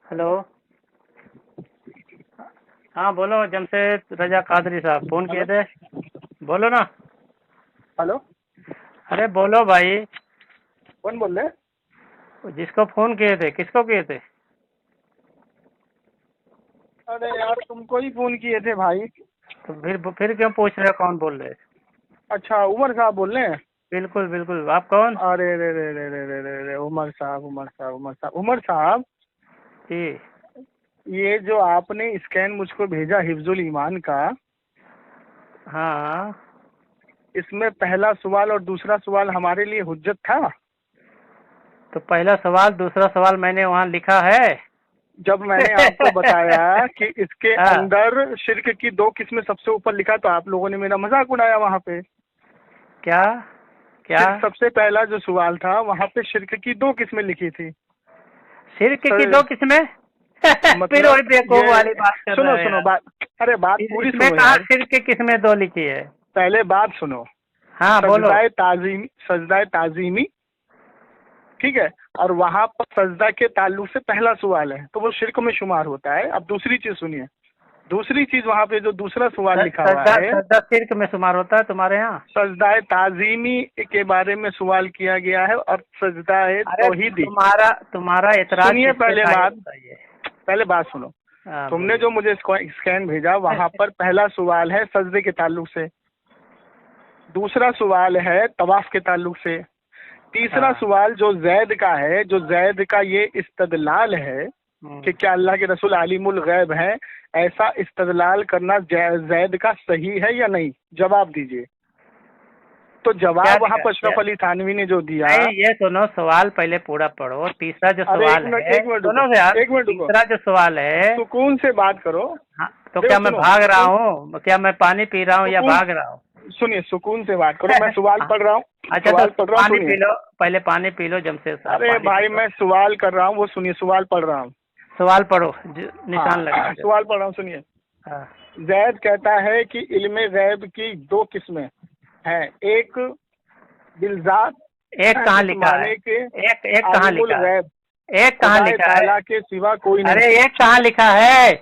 Hello. हाँ बोलो, जमशेद रजा कादरी साहब फोन किए हेलो। थे। बोलो ना। हेलो। अरे बोलो भाई। कौन बोल रहे हैं? जिसको फोन किए थे, किसको किए थे? अरे यार, तुमको ही फोन किए थे भाई। तो फिर क्यों पूछ रहे हो कौन बोल रहे? अच्छा, उमर साहब बोल रहे हैं। बिल्कुल बिल्कुल, आप कौन? अरे रे रे रे रे रे रे रे, उमर साहब, उमर साहब, उमर साहब, उमर साहब। जी। ये जो आपने स्कैन मुझको भेजा हिफ्जुल ईमान का, हाँ। इसमें पहला सवाल और दूसरा सवाल हमारे लिए हुज्जत था। तो पहला सवाल दूसरा सवाल मैंने वहाँ लिखा है। जब मैंने आपको बताया कि इसके हाँ। अंदर शिर्क की 2 किस्में सबसे ऊपर लिखा, तो आप लोगों ने मेरा मजाक उड़ाया वहाँ पे। क्या? क्या? शिर्क सबसे पहला जो सवाल था वहाँ पे शिर्क की 2 किस्में लिखी थी। शिर्क की सर, 2 किस्में? फिर मतलब वही बेवकूफ ये, वाली बात कर सुनो रहे हो सुनो यार। बात। अरे बात पूरी इसमें सुनो कहा यार। शिर्क की किस्में 2 लिखी है? पहले बात सुनो। हाँ बोलो। सजदाए ताजीमी, सजदाए ताजीमी, ठीक है। और वहाँ पर सजदा के ताल्लुक से पहला सवाल है, तो वो शिर्क में शुमार होता है। अब दूसरी चीज सुनिए। दूसरी चीज वहाँ पे जो दूसरा सवाल लिखा हुआ सजदा है, सजदा शिर्क में शुमार होता है तुम्हारे यहाँ? सजदाए ताजीमी के बारे में सवाल किया गया है, और सजदाए अरे तौहीदी। तुम्हारा तुम्हारा एतराज सुनिए किस पे पहले था ये बात। बताइए। पहले बात सुनो। हाँ तुमने बोलिए। जो मुझे स्कैन भेजा, वहाँ पर पहला सवाल है सजदे के ताल्लुक से, दूसरा सवाल है तवाफ के ताल्लुक से, तीसरा हाँ। सवाल जो जैद का है, जो जैद का ये इस्तदलाल है कि क्या अल्लाह के रसूल आलिमुल गैब हैं, ऐसा इस्तदलाल करना जैद का सही है या नहीं? जवाब दीजिए। तो क्या जवाब वहाँ लिखा पर क्या? अशरफ अली थानवी ने जो दिया। नहीं, ये सुनो, सवाल पहले पूरा पढ़ो। तीसरा जो अरे एक सवाल मिनट, है, एक मिनट रुको, सुनो यार, एक मिनट रुको। तीसरा जो सवाल है। सुकून से बात करो। हाँ, तो देखो क्या मैं सुनो, भाग रहा सुकून, हूँ? क्या मैं पानी पी रहा हूँ या सुकून, भाग रहा हूँ? सुनिए, सुकून से बात करो। मैं सवाल हाँ, पढ़ रहा हूँ, अच्छा तो सवाल पढ़ रहा हूँ, पानी सुनिए। पी लो, पहले पानी पी लो जमशेद साहब, अरे पानी पी भाई, लो। मैं सवाल कर रहा हूँ, वो सुनिए, सवाल पढ़ रहा हूँ। सवाल पढ़ो, निशान लगा हाँ, दो। सवाल पढ़ रहा हूँ, सुनिए। हाँ। जैद कहता है कि इल्मे गैब की 2 किस्में हैं। एक बिलजात, एक कहाँ इस लिखा है? माने के एक एक कहाँ आलिमुल लिखा है? गैब, एक कहाँ खुदाए लिखा है? ताला के सिवा कोई नहीं। अरे एक कहाँ लिखा है?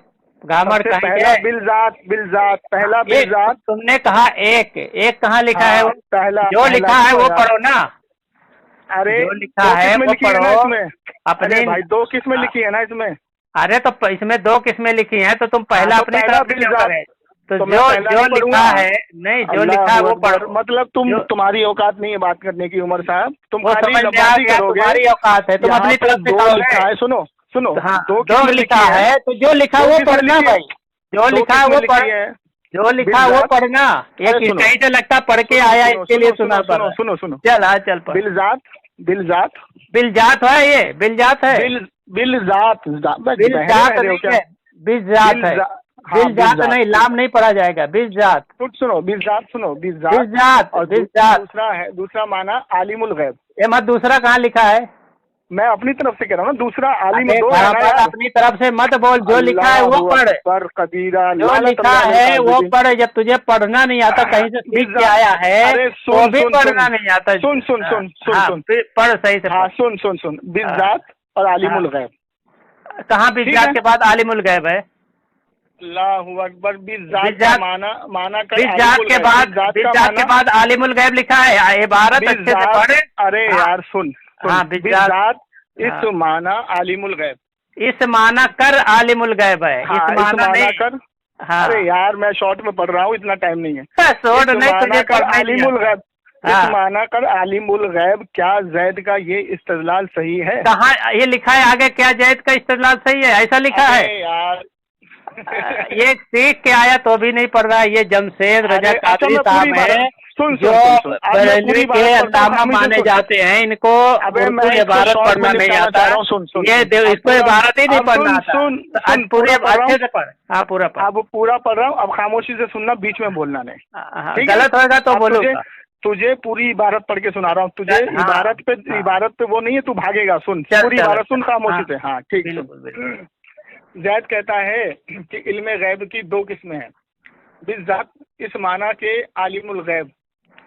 गामर सबसे कहीं पहला के? बिलजात, बिलजात, हाँ, पहला एक बिलजात। तुमने कहा एक एक कहाँ लिखा है हाँ, वो? पहला जो पहला लिखा है सुनो वो यार। पढ़ो ना। अरे जो लिखा 2 है किस्में वो लिखी है ना पढ़ो। इसमें। अरे अपनी भाई, 2 किस्में लिखी है ना इसमें। अरे तो इसमें 2 किस्में लिखी हैं, तो तुम हाँ, पहला तो अपनी पहला तरफ से क्यों बिलजात, करे? तो तो मैं जो पहला जो नहीं लिखा पढ़ूंगा। है, नहीं जो लिखा है अल्लाह वो अकबर, पढ़ो। मतलब जो तुम्हारी औकात नहीं है बात करने की उमर साहब, तुम वो खाली समझ में आ लफबाजी गया, करोगे। तुम्हारी औकात है, तुम यहाँ अपनी पे तरफ से 2 कहोगे। लिखा है, सुनो सुनो, तो हाँ, 2 2 किस्में लिखा लिखी है। है तो जो लिखा 2 वो किस्में पढ़ना लिखी है, भाई। जो 2 लिखा किस्में वो लिखी पढ़। है। जो लिखा वो बिलजात, पढ़ना। अरे एक सुनो कहीं से लगता पढ़ के सुनो आया, सुनो इसके लिए सुनो सुना सुनो पड़ सुनो रहा है। सुनो सुनो। चल हाँ, चल पढ़। बिलजात, बिलजात, बिलजात है, ये बिलजात है। बिल बिलजात, बहरे बिलजात बहरे हो नहीं क्या? है, बिलजात है। बिलजा हाँ, बिलजात बिलजात, नहीं, ठीक है। लाम नहीं पढ़ा जाएगा, बिलजात। सुनो, बिलजात सुनो, बिलजात। बिलजात और बिलजात। दूसरा है, दूसरा माना आलिमुल गैब। ये मत, दूसरा कहाँ लिखा है? मैं अपनी तरफ से कह रहा हूँ ना, दूसरा आलिम अबे 2 है वहाँ ना पर यार। अपनी तरफ से मत बोल, जो लिखा है वो अल्लाह पढ़। अकबर कबीरा, जो लानत लिखा अल्लाह अल है वो काज़िबीन। पढ़। जब तुझे पढ़ना नहीं आता, कहीं से सीख के बिलजात, आया है, अरे तो सुन भी सुन पढ़ना सुन, नहीं आता। सुन सुन हाँ। सुन सुन हाँ, सुन, फिर पढ़, सही से हाँ पढ़। सुन सुन सुन, हाँ। बिलजात और हाँ। आलिमुल गैब। कहाँ ठीक बिलजात है। के बाद आलिमुल गैब है? अल्लाह अकबर, बिलजात का बिलजात माना, माना कर बिलजात आलिमुल के गैब, बाद बिलजात का बिलजात के माना बाद आलिमुल गैब लिखा है। इबारत अच्छे से बिलजात। पढ़। अरे हाँ। यार सुन सुन, हाँ बिलजात। बिलजात, इस हाँ, माना आलिमुल गैब। इस माना कर आलिमुल गैब है, इस हाँ, इस माना माना नहीं। कर। अरे हाँ। यार, मैं शॉर्ट में पढ़ रहा हूँ, इतना टाइम नहीं है। सोड इस नहीं, माना तुझे कर पढ़ना ही नहीं आलिमुल आता। गैब, इस हाँ। माना कर आलिमुल गैब, क्या जैद का ये इस्तदलाल सही है? कहाँ ये लिखा है आगे? क्या जैद का इस्तेमाल सही है, ऐसा लिखा है? अरे यार ये सीख के आया तो भी नहीं पढ़ रहा है। ये जमशेद रजा अरे अच्छा, कादरी मैं पूरी साहब है, इबारत, सुन जो सुन सुन सुन, अब मैं बरेलवी पूरी के इबारत पढ़ता हूँ, अल्लामा खामी से माने सुन। जाते हैं। इनको अबे उर्दू मैं इसको इबारत शॉर्ट में पढ़ना नहीं निपटाना आता। चाह रहा हूँ, सुन सुन ये सुन। अब इसको पूरा, इबारत ही नहीं अब पढ़ना सुन आता। सुन तो आज सुन, पूरे पूरा पढ़ रहा अच्छे हूँ। से पढ़। हाँ पूरा पढ़। अब पूरा पढ़ रहा हूँ, अब खामोशी से सुनना, बीच में बोलना नहीं। हाँ, ठीक है। गलत होगा तो अब बोलूंगा। तुझे पूरी इबारत पढ़ के सुना रहा हूँ तुझे। हाँ। हाँ, इबारत पे वो नहीं है, तू भागेगा। सुन चल पूरी चल। इबारत सुन खामोशी हाँ से। हाँ ठीक, सुन। बिल्कुल बिल्कुल। जैद कहता है कि इल्मे गैब की 2 किस्में हैं। बिज़ात, इस माना के आलिमुल गैब,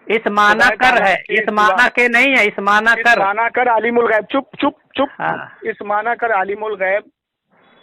इस माना खुदा कर ताला है, के इस सिवा, माना के नहीं है, इस माना इस कर। माना कर आलिमुल गैब, चुप चुप चुप, हाँ। इस माना कर आलिमुल गैब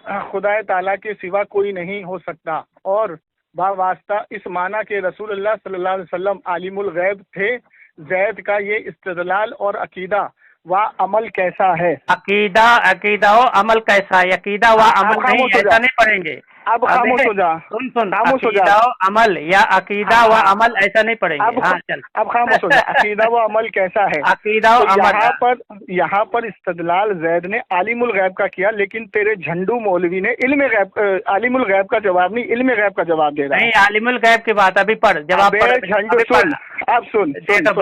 खुदा ताला के सिवा कोई नहीं हो सकता, और वास्ता इस माना के रसूलुल्लाह सल्लल्लाहु अलैहि वसल्लम आलिमुल गैब थे। जैद का ये इस्तिदलाल और अकीदा व अमल कैसा है? अकीदा हो अमल कैसा है? अकीदा व अमल नहीं, ऐसा नहीं पढ़ेंगे। अब खामोश हो जा, सुन खामोश हो जा। अकीदा व अमल या अकीदा व अमल ऐसा नहीं पढ़ेंगे। हाँ चल, अब खामोश हो जा। अकीदा व अमल कैसा है? अकीदा व अमल। यहाँ पर इस्तदलाल जैद ने आलिमुल गैब का किया, लेकिन तेरे झंडू मौलवी ने इल्म गैब, आलिमुल गैब का जवाब नहीं, इल्म गैब का जवाब दे रहा है। नहीं, आलिमुल गैब की बात अभी पढ़, जवाब झंडू सुन, अब सुन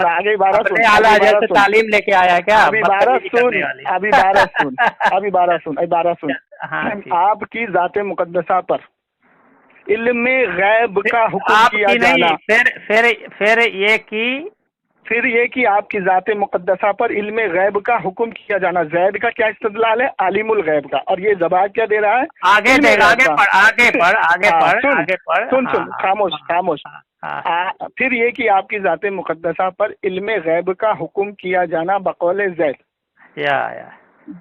आगे 12 सुन, आला हज़रत से तालीम लेके आया क्या? अभी 12 सुन, अभी 12 सुन, अभी 12 सुन, अभी 12 सुन। आपकी जाते मुकद्दसा पर इल्म गैब का हुक्म किया जाना, फिर ये कि आपकी जाते मुकद्दसा पर इल्म गैब का हुक्म किया जाना। जैद का क्या इस्तदलाल है? आलिमुल गैब का। और ये जवाब क्या दे रहा है? आगे पढ़। सुन खामोश। फिर ये कि आपकी जाते मुकद्दसा पर इल्म गैब का हुक्म किया जाना बकौले जैद,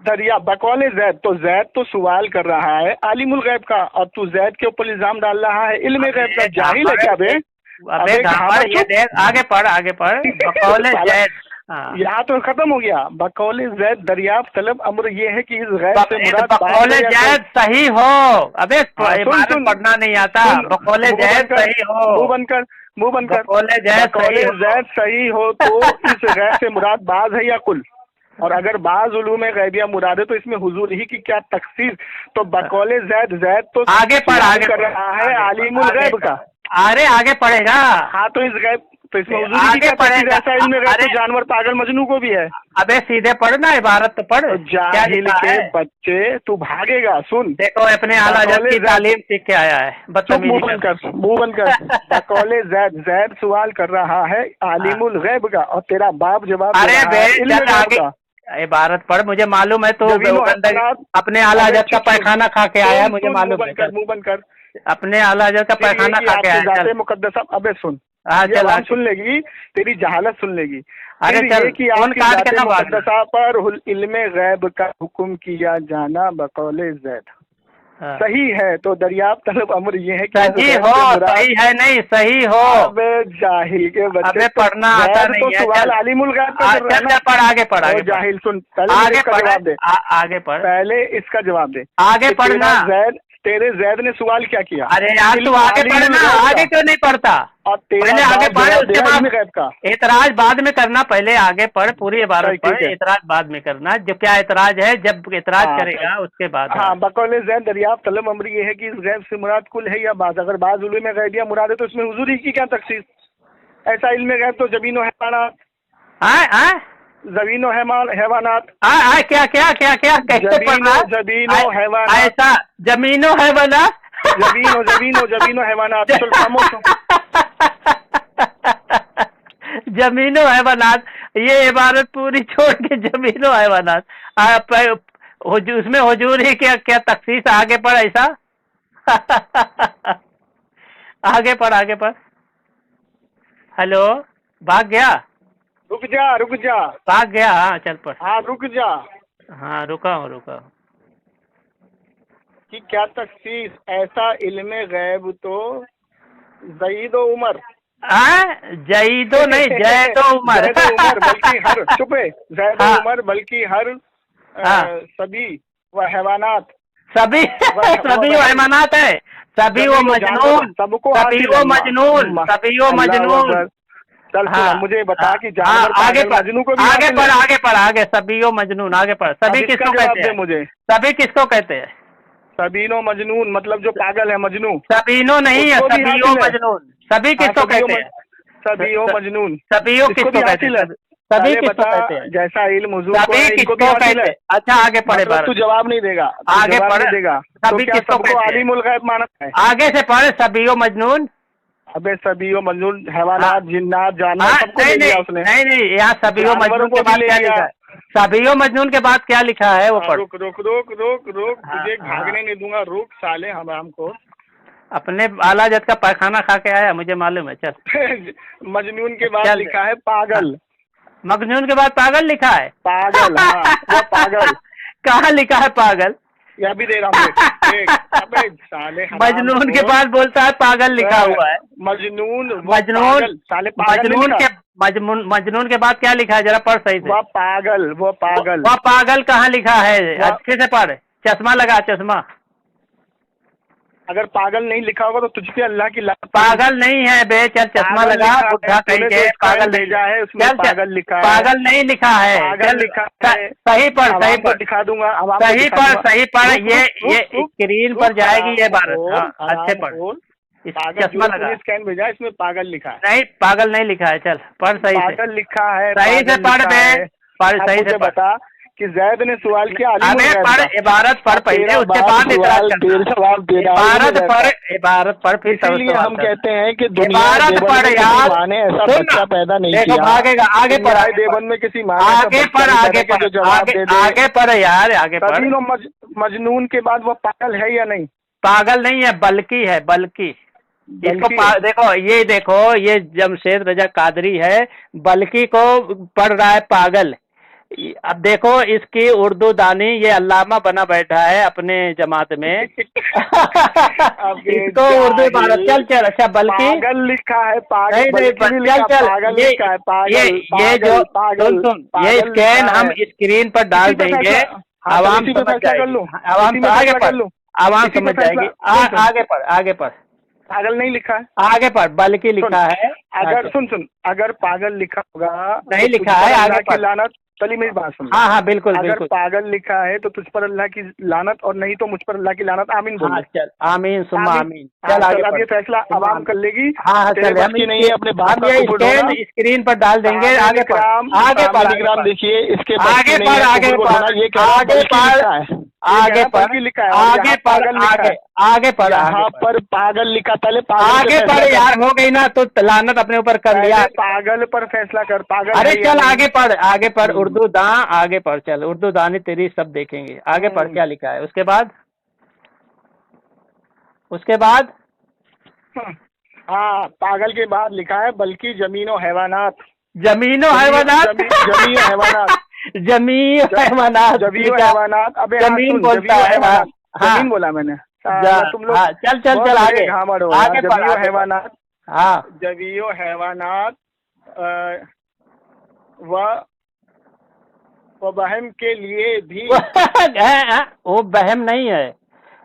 दरिया बकौले जैद। तो जैद तो सवाल कर रहा है आलिमुल गैब का, और तू जैद के ऊपर इल्जाम डाल रहा है इल्म गैब का। जाहिल है क्या बे? ये देख, आगे पढ़। बकौले जैद यहाँ तो खत्म हो गया। बकौले जैद दरियाफ्त तलब अम्र ये है कि इस गैब से मुराद बकौले जैद सही हो। अबे पढ़ना नहीं आता। बकौले जैद सही हो। मुंह बंद कर। बकौले जैद सही हो तो इस गैब से मुराद बाज है या कुल? और अगर बाज उलूम गैबिया मुराद है तो इसमें हुजूर ही की क्या तकसीर? तो बकौले जैद तो आगे पढ़ कर रहा है आलिमुल गैब का। अरे आगे पढ़ेगा। हाँ तो इस गैब तो इसमें हुजूर ही की क्या तकसीर? ऐसा इल्म गैब तो जानवर पागल मजनू को भी है। अबे सीधे पढ़ना, इबारत तो पढ़। जाहिल के बच्चे, तू भागेगा। सुन, देखो अपने आला हज़रत की तालीम सीख के आया है। मुंह बंद कर। बकौले जैद सवाल कर रहा है आलिमुल गैब का, और तेरा बाप जवाब अरे इबारत पढ़, मुझे मालूम है। तो अपने आला हज़रत का पैखाना खा के आया, मुझे मालूम है। मुंह बंद कर। अपने आला हज़रत का पैखाना खा के आया। मुकद्दसा अबे सुन, चल सुन लेगी, तेरी जहालत सुन लेगी। अरे चल, कि आपकी मुकद्दसा पर इल्म गैब का हुक्म किया जाना बकौले जैद सही है, तो दरियाफ्त तलब अमर ये है कि सही हो, सही है नहीं सही हो। अबे जाहिल के बच्चे, पढ़ना आता नहीं है। सवाल आलिमुल गैब का कर रहा है। पढ़, आगे पढ़। जाहिल सुन, पहले इसका जवाब दे। आगे पढ़, पहले इसका जवाब दे। आगे पढ़ना। तेरे जैद ने सवाल क्या किया? अरे यार तू आगे पढ़ना, आगे क्यों नहीं पढ़ता? और पहले आगे पढ़, उसके बाद गैब का एतराज बाद में करना। पहले आगे पढ़, पूरी इबारत पढ़, एतराज बाद में करना। जो क्या एतराज है, जब एतराज करेगा उसके बाद। हाँ, बकौले जैद दरियाफ्त तलब अमर ये है कि इस गैब से मुराद कुल है या बाज। अगर बाज उलूम गैबिया मुराद है तो इसमें हुजूर ही की क्या तखसीस? ऐसा इल्म गैब तो जमीन व हैवानात, जमीनो हैवानात। क्या कैसे पढ़ना? जमीनो हैवानात, ऐसा जमीनो है बना। जमीनो हैवानात। जमीनो हैवानात, ये इबारत पूरी छोड़ के जमीनो हैवानात उसमें हुजूर ही क्या तखसीस? आगे पढ़ ऐसा। आगे पढ़। हेलो, भाग गया? रुक जा। भाग गया? हाँ चल पढ़। हाँ रुक जा। हाँ रुका हूँ। कि क्या तखसीस? ऐसा इल्म गैब तो जईद उमर, जईदो नहीं, जैदो उमर। बल्कि हर चुपे जैद उमर बल्कि हर सभी व हैवानात, सभी वो हैवानात है। सभी वो मजनून। चल मुझे बता कि जानवर आगे मजनू को भी आगे पढ़। सभी वो मजनून, आगे पढ़। सभी किसको कहते हैं? मुझे सभी किसको कहते हैं? सबीनो मजनून मतलब जो पागल है, मजनू। सबीनो नहीं है, सबियो मजनून। सभी किसको कहते हैं? सबियो मजनून। सबियो किसको कहते हैं? सभी किसको कहते हैं? जैसा इल्म हुजूर सभी किसको कहते हैं? अच्छा आगे पढ़े। तू जवाब नहीं देगा, आगे पढ़ेगा। सभी किसको कहते हैं? आलिमुल गैब माना है। आगे से पढ़। सबियो मजनून। अबे सबियो मजनून हैवानात, जिन्नात, जानवर सबको ले लिया उसने। नहीं, यहाँ सबियो मजनून के बाद क्या लिखा है? सबियो मजनून के बाद क्या लिखा है वो पढ़। रुक। तुझे भागने नहीं दूंगा। रुक साले हराम को। अपने आला हज़रत का पैखाना खा के आया, मुझे मालूम है। चल। मजनून के बाद लिखा है पागल। मजनून के बाद पागल लिखा है? पागल। हाँ, वो पागल। कहाँ लिखा है पागल? या भी दे रहा हूँ देख। अबे साले मजनून के बाद बोलता है पागल लिखा हुआ है। मजनून मजनून साले पागल मजनून के बाद क्या लिखा है, जरा पढ़ सही से। वो पागल वो पागल कहाँ लिखा है, अच्छे से पढ़, चश्मा लगा चश्मा। अगर पागल नहीं लिखा होगा तो तुझ पे अल्लाह की लानत। पागल नहीं है बे, चल चश्मा लगा, बुढ़ा कहीं के, पागल भेजा है उसमें, पागल लिखा है। पागल नहीं लिखा है, पागल लिखा है। सही पढ़, सही पढ़, दिखा दूंगा, सही पढ़, सही पढ़। ये स्क्रीन पर जाएगी ये भारत। अच्छे पढ़, चश्मा लगा। स्कैन भेजा, इसमें पागल लिखा है। नहीं पागल नहीं लिखा है, चल पढ़ सही से। पागल लिखा है, सही से पढ़ बे, पढ़ सही से बता कि जैद ने सवाल किया। अबे पढ़, इबारत पढ़ पहले, उसके बाद जवाब दे रहा है। इबारत पढ़ फिर इसलिए हम कहते हैं कि इबारत पढ़ यार, माँ ने ऐसा बच्चा पैदा नहीं किया। भागेगा, आगे पढ़, देवन में किसी माँ आगे पढ़, आगे पढ़, आगे पढ़ यार, आगे पढ़। मजनून के बाद वो पागल है या नहीं? पागल नहीं है, बल्कि है, बल्कि। इसको देखो, ये देखो, ये जमशेद रजा कादरी है, बल्कि को पढ़ रहा है पागल। अब देखो इसकी उर्दू दानी, ये अल्लामा बना बैठा है अपने जमात में। इसको उर्दू भारत, चल चल। अच्छा बल्कि पागल लिखा है, पागल नहीं, चल चल। ये जो सुन, ये स्कैन हम स्क्रीन पर डाल देंगे, आवाम समझ जाएगी, आवाम तो आगे पढ़, आवाम समझ जाएगी। आगे पढ़, आगे पढ़। पागल नहीं लिखा है, आगे पढ़, बल्कि लिखा है। अगर सुन, अगर पागल लिखा होगा, नहीं लिखा है, आगे पढ़। लानत, चलिए मेरी बात सुन। हाँ बिल्कुल, अगर बिल्कुल। पागल लिखा है तो तुझ पर अल्लाह की लानत, और नहीं तो मुझ पर अल्लाह की लानत। आमीन बोल। चल आमीन सुम्मा आमीन। चल आगे अब ये फैसला आवाम कर लेगी। हाँ चल, हम नहीं है अपने बाप का स्क्रीन पर डाल देंगे। आगे पढ़, आगे पढ़, देखिए इसके आगे पढ़, आगे पढ़, ये आगे पढ़, आगे पढ़, लिखा है, आगे पढ़, आगे पढ़। यहाँ पर पागल लिखा, पहले आगे पढ़ यार, हो गई ना तो लानत अपने ऊपर कर लिया। पागल पर फैसला कर, पागल। अरे चल आगे पढ़, आगे पढ़, उर्दू दां, आगे पढ़, चल उर्दू दानी तेरी सब देखेंगे। आगे पढ़, क्या लिखा है उसके बाद? उसके बाद हाँ, पागल के बाद लिखा है बल्कि जमीनो हैवानात। जमीनो हैवानात, जमीन हैवानात, जमीन हैवानात, जमीन हैवानात। अबे जमीन बोलता है, जमीन बोला मैंने। तुम लोग चल चल चल आगे, आगे पढ़, हैवानात। हाँ, जवियो हैवानात वो बहम के लिए भी वो बहम नहीं है,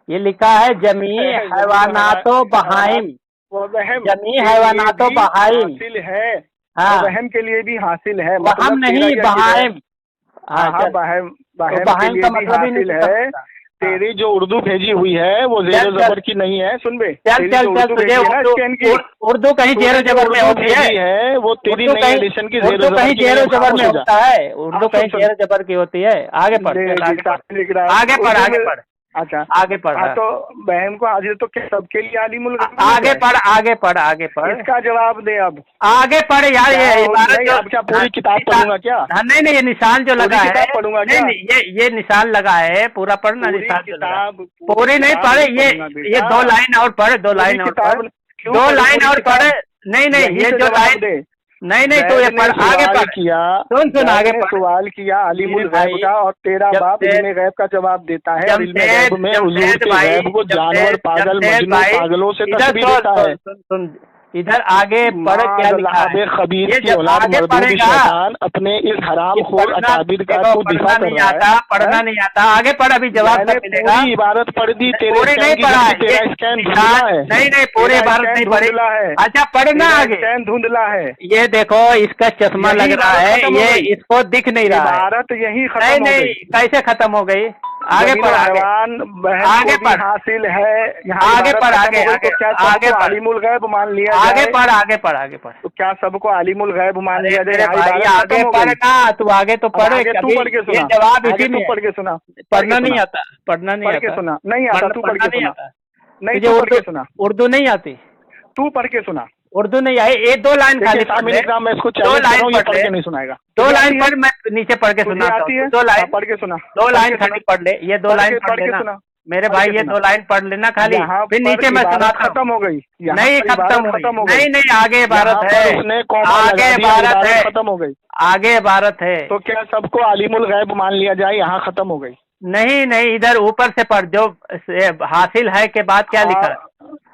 ये लिखा है जमी हैवानातो बहाइम। वो बहम जमी हैवानातो बहाइम हासिल है। हाँ, बहम के लिए भी हासिल है, बहम नहीं, बहाइम। हाँ, बहम के लिए भी हासिल है। तेरी जो उर्दू भेजी हुई है वो जेरो जबर की नहीं है। सुन बे, चल चल चल, तुझे उर्दू कहीं जेरो जबर में होती है, वो तेरी नई एडिशन की उर्दू कहीं जेरो जबर में होता है, उर्दू कहीं जेरो जबर की होती है। आगे पढ़, आगे पढ़, आगे पढ़। अच्छा आगे पढ़। तो बहन को हाजिर तो क्या सबके लिए आलिमुल गैब? आगे पढ़, आगे पढ़, आगे पढ़। इसका जवाब दे अब। आगे पढ़ यार, ये इबारत अब क्या पूरी किताब पढ़ूंगा क्या? नहीं नहीं, ये निशान जो लगा है, पढ़ूंगा क्या? नहीं, ये निशान लगा है, पूरा पढ़ना। निशान किताब पूरी नहीं पढ़े, ये 2 लाइन और पढ़, 2 लाइन और पढ़, 2 लाइन और पढ़। नहीं नहीं, ये जो लाइन, नहीं तो ये पढ़, आगे पढ़ किया। सुन आगे सवाल किया अलीमुल गैब का, और तेरा बाप इल्मे गैब का जवाब देता है। इल्मे गैब में हुजूर के गैब को जानवर, पागल, मजनून, पागलों से तस्वीर देता है। सुन इधर आगे पढ़, क्या लिखा है? खबीर की औलाद मरदूद शैतान अपने इस हराम खोर अकाबिर का तू दिफा कर रहा है। पढ़ना नहीं आता, आगे पढ़, अभी जवाब सब मिलेगा। पूरी इबारत पढ़ दी, पूरी नहीं पढ़ा है, तेरा स्कैन धुंधला है। नहीं पूरी इबारत नहीं पढ़ी है। अच्छा पढ़ना आगे, स्कैन धुंधला है। ये देखो इसका चश्मा लग रहा है, ये इसको दिख नहीं रहा है। इबारत यही खत्म नहीं, कैसे खत्म हो गई? आगे पढ़, आगे पढ़, हासिल है। आगे पढ़, आगे आगे आलिमुल गैब मान लिया जाए? आगे पढ़, आगे पढ़, आगे पढ़। तो क्या सबको आलिमुल गैब मान लिया जाए? आगे पढ़ ना, तू आगे तो पढ़, तू पढ़ के सुना। जवाब इसी में पढ़ के सुना। पढ़ना नहीं आता, पढ़ना नहीं आता, सुना नहीं आता, तू पढ़ के सुना। नहीं, तुझे उर्दू सुना, उर्दू नहीं आती, तू पढ़ के सुना। उर्दू नहीं आई, ये 2 लाइन खाली पढ़ ले। 2 लाइन पढ़ के नहीं सुनाएगा। 2 लाइन पढ़, मैं नीचे पढ़ के सुनाता हूँ। 2 लाइन पढ़ के सुना, 2 लाइन खाली पढ़ ले, ये 2 लाइन पढ़ लेना मेरे भाई, ये 2 लाइन पढ़ लेना खाली, फिर नीचे मैं सुनाता हूँ। खत्म हो गई, नहीं खत्म हो गई, नहीं आगे इबारत है, आगे इबारत है, खत्म हो गई, आगे इबारत है। तो क्या सबको आलिमुल गैब मान लिया जाए? यहाँ खत्म हो गई। नहीं नहीं, इधर ऊपर से पढ़, जो हासिल है के बाद क्या लिखा है,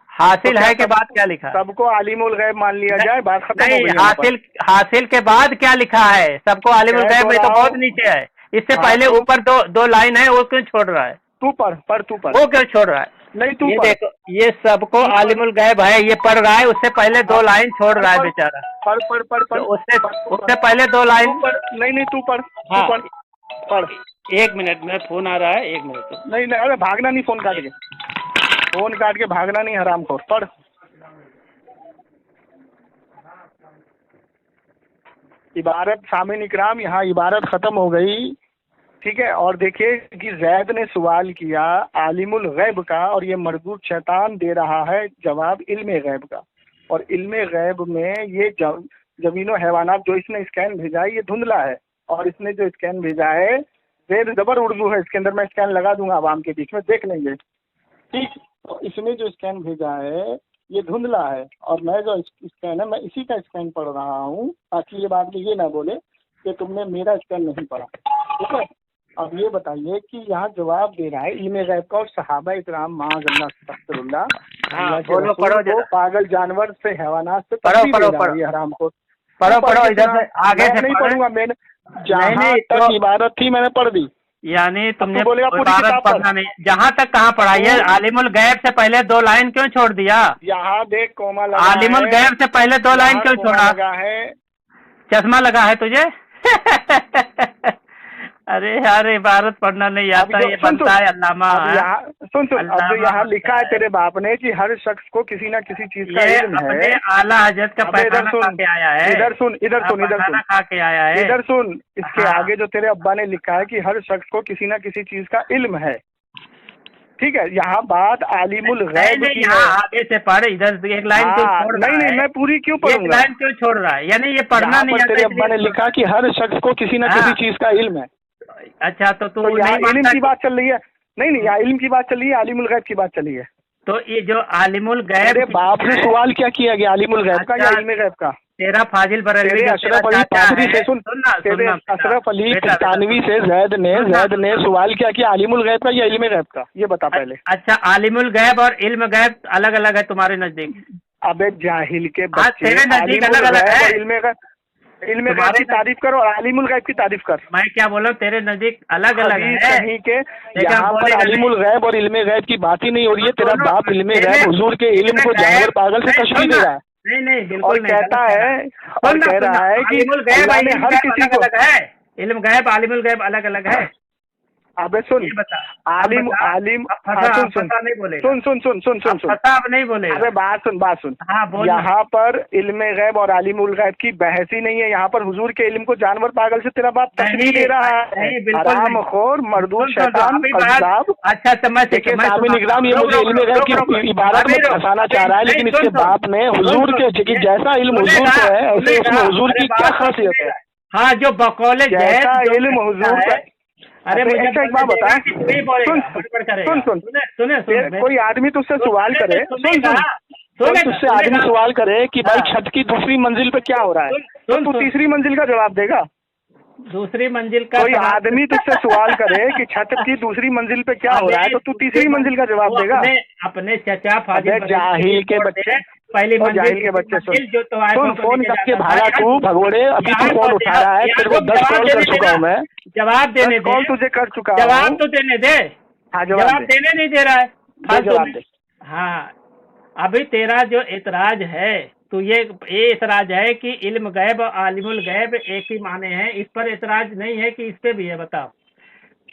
हासिल तो है क्या के बाद क्या लिखा है? सबको आलिमुल गैब मान लिया जाए, बात खत्म हो नहीं, गई यहाँ पर। हासिल के बाद क्या लिखा है? सबको आलिमुल कह गैब तो में तो रहा बहुत हूँ। नीचे है, इससे हाँ पहले तो ऊपर दो लाइन है, वो क्यों छोड़ रहा है? तू पढ़ तू पढ़। वो क्यों छोड़ रहा है? नहीं तू ये पढ़। देखो, ये सबको तू पढ़। आलिमुल गैब है, ये पढ़ रहा है, उससे पहले हाँ, दो लाइन छोड़ पढ़ रहा है पढ़ बेचारा। पढ़ पढ़ पढ़ तो पढ़ उससे पढ़ तू पढ़ उससे पहले दो तू लाइन। पढ़। नहीं नहीं तू पढ़ तू हाँ, पढ़ पढ़। 1 मिनट में फोन आ रहा है, 1 मिनट। नहीं नहीं, अरे भागना नहीं, फोन काट के भागना नहीं, हरामखोर, पढ़। इबारत सामिन इकराम, यहाँ इबारत ख़त्म हो गई, ठीक है। और देखिए कि जैद ने सवाल किया आलिमुल गैब का, और ये मरदूद शैतान दे रहा है जवाब इल्म गैब का। और इल्म गैब में ये जमीनो हैवानात जो इसने स्कैन भेजा है ये धुंधला है, और इसने जो स्कैन भेजा है जेर जबर उर्दू है, इसके अंदर मैं स्कैन लगा दूंगा आवाम के बीच में, देख लेंगे, ठीक। तो इसने जो स्कैन भेजा है ये धुंधला है, और मैं जो स्कैन है मैं इसी का स्कैन पढ़ रहा हूँ, ताकि ये बात में ये ना बोले कि तुमने मेरा स्कैन नहीं पढ़ा, ठीक है। अब ये बताइए कि यहाँ जवाब दे रहा है इल्म गैब का, और सहाबा इकराम माअज़ल्लाह अस्तग़फिरुल्लाह, हाँ, अल्लाह के बोलो, रसूल पढ़ो को जरा। पागल जानवर से, हैवानात से पढ़ो तस्वीर पढ़ो दे रहा पढ़ो है ये हरामखोर। पढ़ो, इधर से आगे से मैं नहीं पढ़ो। पढ़ूंगा, मैंने नहीं जहाँ नहीं, तक तो इबारत थी मैंने पढ़ दी। यानी अब तुमने तू बोलेगा पूरी इबारत किताब पढ़। पढ़ना नहीं, जहाँ तक कहाँ पढ़ा? ये आलिमुल गैब से पहले दो लाइन क्यों छोड़ दिया? यहाँ देख कोमा लगा आलिमुल है, गैब से पहले दो लाइन यहाँ क्यों कोमा छोड़ा? लगा है। चश्मा लगा है तुझे? अरे यार, इबारत पढ़ना नहीं अब आता, जो ये सुन बनता है अल्लामा। अब यहाँ सुन अब जो अल्लामा यहाँ बनता लिखा है है। तेरे बाप ने कि हर शख्स को किसी न किसी चीज का ये इल्म अपने है। आला हजरत का अबे इधर पैखाना खा सुन, के आया है। इधर सुन, इधर सुन, इधर सुन, खा के आया है। इधर सुन, इसके हाँ। आगे जो तेरे अब्बा ने लिखा है कि हर शख्स को किसी न किसी चीज का इल्म है, ठीक है। यहाँ बात आलिमुल गैब की यहाँ है। आगे से पढ़, इधर एक लाइन क्यों हाँ, छोड़ नहीं रहा नहीं, है? मैं पूरी क्यों एक पढ़ूंगा? लाइन क्यों छोड़ रहा है? यानी ये पढ़ना यहाँ नहीं पर आता तेरे अब्बा ने इसलिए लिखा कि हर शख्स को किसी न किसी हाँ। चीज का इल्म है। अच्छा, तो तू तो यहाँ नहीं इल्म मानता? की बात चल रही है। नहीं नहीं, यहाँ इल्म की बात चल रही है, आलिमुल गैब की बात चली है। तो ये जो आलिमुल गैब तेरे बाप ने सवाल क्या किया गया, आलिमुल गैब का या अच्छा, इल्म गैब का? तेरा फाजिल बरेलवी तेरे जो अशरफ तेरा अली चाचा पादरी है, से सुन, सुनना तेरे सुनना बेटा, अशरफ अली बेटा, बेटा, तानवी से जैद ने सवाल क्या किया, आलिमुल गैब का या इल्म गैब का, ये बता पहले। अच्छा, आलिमुल गैब और इल्म गैब अलग अलग है तुम्हारे नजदीक? अबे जाहिल के हाँ, बच्चे, तेरे नजदीक आलिमुल अलग-अलग गैब है। और इल्म गैब तुम्हारे की तारीफ कर और आलिमुल गैब की तारीफ कर। मैं क्या बोला, तेरे नजदीक अलग अलग हदीस है। कहीं के लेकिन यहाँ पर बोलेगा आलिमुल गैब और इल्म गैब की बात ही नहीं हो रही है। तेरा दोनों- बाप इल्म तेरे- गैब हुजूर के इल्म को जानवर पागल से नहीं, तशबीह दे रहा है, नहीं नहीं, और बिल्कुल नहीं, कहता गलत है सुनना, और कह रहा है कि आलिमुल गैब अल्लाह और ने इल्म हर गैब किसी अलग को। अलग है। इल्म गैब आलिमुल गैब अलग अलग है। अबे सुन, ये बता, आलिम बता, आलिम अब हाँ, फंसा सुन नहीं बोलेगा। सुन, फंसा अब नहीं बोलेगा। अबे बात सुन, हाँ, बोल। यहाँ पर इल्म गैब और आलिमुल गैब की बहस ही नहीं है। यहाँ पर हुजूर के इल्म को जानवर पागल से तेरा बाप तस्वीर दे रहा है, नहीं, बिल्कुल नहीं। हरामखोर, मरदूद, सुन, शैतान, अभी बात- कज़्ज़ाब। अच्छा, समझ देखिए सामिन इकराम, ये मुझे इल्म गैब की इबारत में फंसाना चाह रहा है, लेकिन इसके बाप ने हुजूर के कि जैसा इल्म हुजूर को है ऐसे उसमें हुजूर की क्या खासियत है? हाँ, जो बकौले जैसा इल्म हुजूर का। अरे मुझे एक बात बता, सुने कोई आदमी तुझसे सवाल करे, कोई तुझसे आदमी सवाल करे कि भाई छत की दूसरी मंजिल पे क्या हो रहा है, तो तू तीसरी मंजिल का जवाब देगा? दूसरी मंजिल का कोई आदमी तुझसे सवाल करे कि छत की दूसरी मंजिल पे क्या हो रहा है, तो तू तीसरी मंजिल का जवाब देगा? अपने चचा फाजिल जाहिल के बच्चे, पहली जाहिल के बच्चे, सुन, फोन करके भागा भागा तू भगोड़े, अभी तू फोन उठा रहा है, तेरे को 10 कॉल कर चुका हूँ मैं, जवाब देने 10 कॉल तुझे कर चुका हूँ। जवाब तो देने दे। हाँ, जवाब देने नहीं दे रहा है। जवाब दे। हाँ, अभी तेरा जो एतराज है, तो ये एतराज है कि इल्म गैब और आलिमुल गैब एक ही माने हैं, इस पर एतराज नहीं है कि इस पे भी है? बताओ।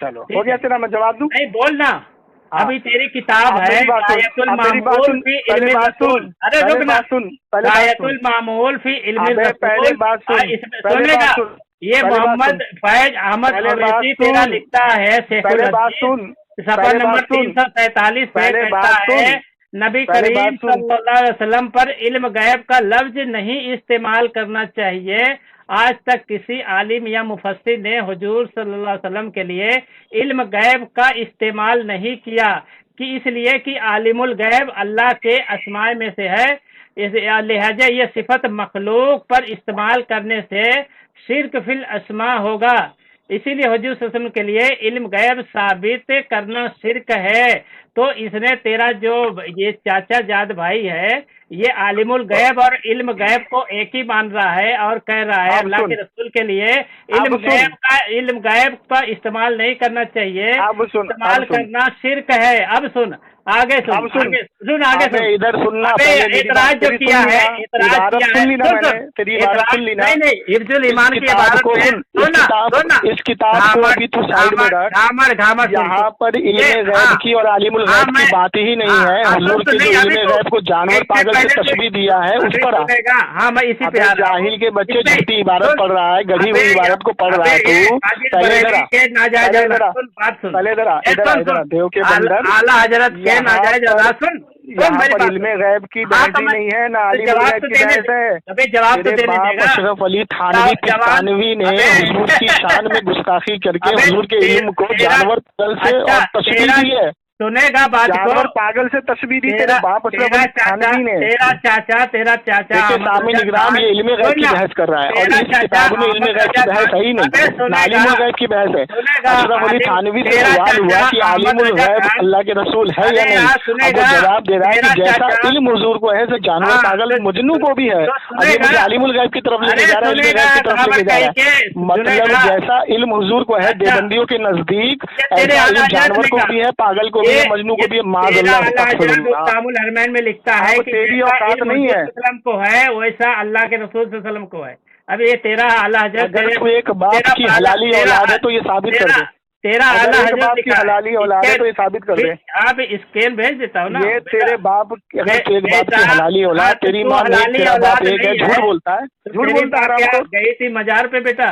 चलो हो गया तेरा, मैं जवाब दूं? नहीं, बोलना। अभी तेरी किताब है गायतुल मामूल फी इल्मी रसूल। अरे रुक ना, गायतुल मामूल फी इल्मी रसूल। सुनेगा, ये मोहम्मद फैज अहमद अवैसी तेरा लिखता है, सफर नंबर 347 पे कहता है, नबी करीम सल्लल्लाहु अलैहि वसल्लम पर इल्म गैब का लफ्ज नहीं इस्तेमाल करना चाहिए। आज तक किसी आलिम या मुफस्सिर ने हुजूर सल्लल्लाहु अलैहि वसल्लम के लिए इल्म गैब का इस्तेमाल नहीं किया, कि इसलिए कि आलिमुल गैब अल्लाह के अस्माए में से है, लिहाजा ये सिफत मखलूक पर इस्तेमाल करने से शिर्क फिल अस्मा होगा। इसीलिए हुजूर सल्लल्लाहु अलैहि वसल्लम के लिए इल्म गैब साबित करना शिर्क है। तो इसने तेरा जो ये चाचा जाद भाई है, ये आलिमुल गैब और इल्म गैब को एक ही मान रहा है और कह रहा है अल्लाह के रसूल के लिए इल्म गैब का इस्तेमाल नहीं करना चाहिए, इस्तेमाल करना शिर्क है। अब सुन आगे सुन, आगे सुन इधर सुनना। इतराज जो किया है, नहीं हिफ्जुल ईमान की इबारत में इस किताब को अभी तो साइड में रख। यहाँ पर इल्म गैब की और आलिमुल गैब की बात ही नहीं है। हुजूर के जो इल्म गैब को जानवर पागल से तस्बीह दिया है उस पर। हाँ मैं इसी पे जाहिल के बच्चे झूठी इबारत पढ़ रहा है, गढ़ी हुई इबारत को पढ़ रहा है। तू पहले इधर देव के बंदर आला हजरत नाजायज अदा सुन। इल्मे गैब की बहस ही नहीं है ना आलिमुल गैब की बहस है। जवाब तो देने देगा। अशरफ अली थानवी पिस्तानवी ने हुजूर की शान में गुस्ताखी करके हुजूर के इल्म को जानवर पागल से और तस्बीह दी है। सुनेगा बात को, जानवर पागल से तस्बीह दी तेरे बाप अशरफ अली थानवी ने। तेरा चाचा सामने निगरान ये इल्मे गैब की बहस कर रहा है और इस किताब में इल्मे गैब की बहस है ही नहीं, आलिमुल गैब की बहस है। अशरफ अली थानवी से सवाल हुआ कि आलिमुल गैब अल्लाह के रसूल है या नहीं। अब वो जवाब दे रहा है कि जैसा इल्म हुजूर को है, जानवर पागल मजनू को भी है। अभी मुझे आलिमुल गैब की तरफ लेके जा रहा है, इल्मे गैब की तरफ लेके जा रहा है। मतलब जैसा इल्म हुजूर को है देवबंदियों के नजदीक, ऐसा इल्म जानवर को भी है, पागल को भी है, मजनू को भी है। कामुल हरमैन में लिखता है कि तेरी औकात नहीं है को है वैसा अल्लाह के रसूल सल्लल्लाहु अलैहि वसल्लम को है। अब ये तेरा आला हजरत एक बाप की हलाली औलाद है तो ये साबित कर दे। तेरा आला हजरत की हलाली औलाद है तो ये साबित कर दे। आप स्केल भेज देता हूँ ना। ये तेरे बाप एक बाप की हलाली औलाद, तेरी माँ तेरा बाप एक है, झूठ बोलता है, झूठ बोलता है। गई थी मजार पे बेटा।